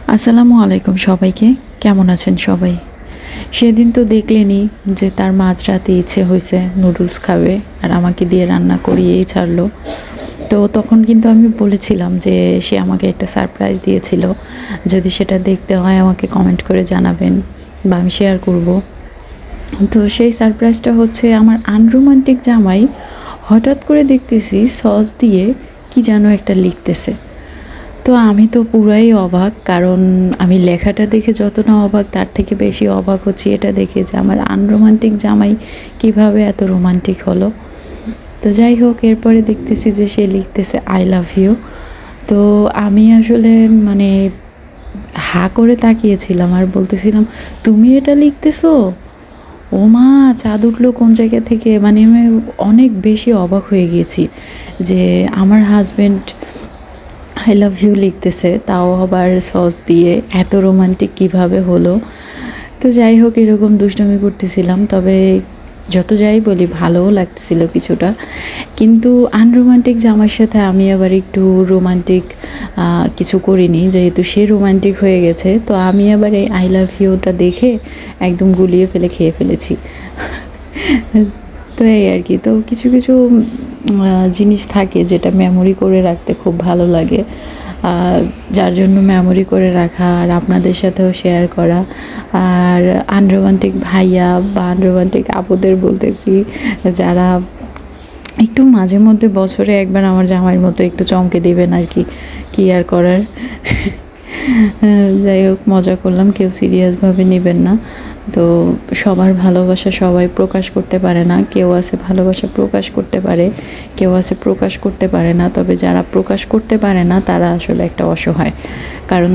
আসসালামু আলাইকুম সবাইকে। কেমন আছেন সবাই? সেদিন তো দেখলেনই যে তার মাঝরাতে ইচ্ছে হয়েছে নুডলস খাবে আর আমাকে দিয়ে রান্না করিয়েই ছাড়লো। তো তখন কিন্তু আমি বলেছিলাম যে সে আমাকে একটা সারপ্রাইজ দিয়েছিল, যদি সেটা দেখতে হয় আমাকে কমেন্ট করে জানাবেন বা আমি শেয়ার করব। তো সেই সারপ্রাইজটা হচ্ছে আমার আনরোমান্টিক জামাই হঠাৎ করে দেখতেছি সস দিয়ে কি যেন একটা লিখতেছে। তো আমি তো পুরাই অবাক, কারণ আমি লেখাটা দেখে যত না অবাক তার থেকে বেশি অবাক হচ্ছি এটা দেখে যে আমার আনরোমান্টিক জামাই কিভাবে এত রোমান্টিক হলো। তো যাই হোক, এরপরে দেখতেছি যে সে লিখতেছে আই লাভ ইউ। তো আমি আসলে মানে হা করে তাকিয়েছিলাম আর বলতেছিলাম, তুমি এটা লিখতেছো? ও মা, চাঁদ উঠলো কোন জায়গা থেকে! মানে আমি অনেক বেশি অবাক হয়ে গিয়েছি যে আমার হাজব্যান্ড আই লাভ ইউ লিখতেছে, তাও আবার সস দিয়ে। এত রোমান্টিক কিভাবে হলো! তো যাই হোক, এরকম দুষ্টুমি করতেছিলাম, তবে যত যাই বলি ভালোও লাগতেছিল কিছুটা। কিন্তু আনরোমান্টিক জামার সাথে আমি আবার একটু রোমান্টিক কিছু করিনি, যেহেতু সে রোমান্টিক হয়ে গেছে। তো আমি আবার এই আই লাভ ইউটা দেখে একদম গুলিয়ে ফেলে খেয়ে ফেলেছি। তো এই আর কি। তো কিছু কিছু জিনিস থাকে যেটা মেমোরি করে রাখতে খুব ভালো লাগে, যার জন্য মেমোরি করে রাখা আর আপনাদের সাথেও শেয়ার করা। আর আনরোমান্টিক ভাইয়া বা আনরোমান্টিক আপুদের বলতেছি, যারা একটু মাঝে মধ্যে বছরে একবার আমার জামাইয়ের মতো একটু চমকে দিবেন আর কি, কী আর করার। যাই হোক, মজা করলাম, কেউ সিরিয়াসভাবে নেবেন না। তো সবার ভালোবাসা সবাই প্রকাশ করতে পারে না, কেউ আছে ভালোবাসা প্রকাশ করতে পারে, কেউ আছে প্রকাশ করতে পারে না। তবে যারা প্রকাশ করতে পারে না তারা আসলে একটা অসহায়, কারণ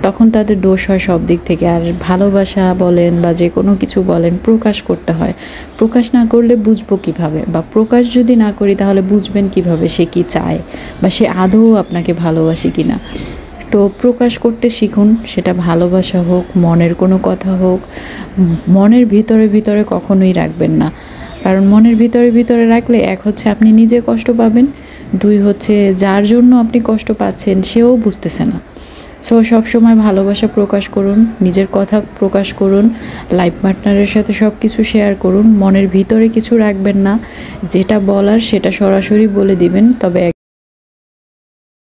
তখন তাদের দোষ হয় সব দিক থেকে। আর ভালোবাসা বলেন বা যে কোনো কিছু বলেন, প্রকাশ করতে হয়। প্রকাশ না করলে বুঝবো কিভাবে, বা প্রকাশ যদি না করি তাহলে বুঝবেন কিভাবে সে কি চায় বা সে আদৌ আপনাকে ভালোবাসে কি না। তো প্রকাশ করতে শিখুন, সেটা ভালোবাসা হোক, মনের কোনো কথা হোক। মনের ভিতরে ভিতরে কখনোই রাখবেন না, কারণ মনের ভিতরে ভিতরে রাখলে এক হচ্ছে আপনি নিজে কষ্ট পাবেন, দুই হচ্ছে যার জন্য আপনি কষ্ট পাচ্ছেন সেও বুঝতেছে না। সো সবসময় ভালোবাসা প্রকাশ করুন, নিজের কথা প্রকাশ করুন, লাইফ পার্টনারের সাথে সব কিছু শেয়ার করুন। মনের ভিতরে কিছু রাখবেন না, যেটা বলার সেটা সরাসরি বলে দিবেন। তবে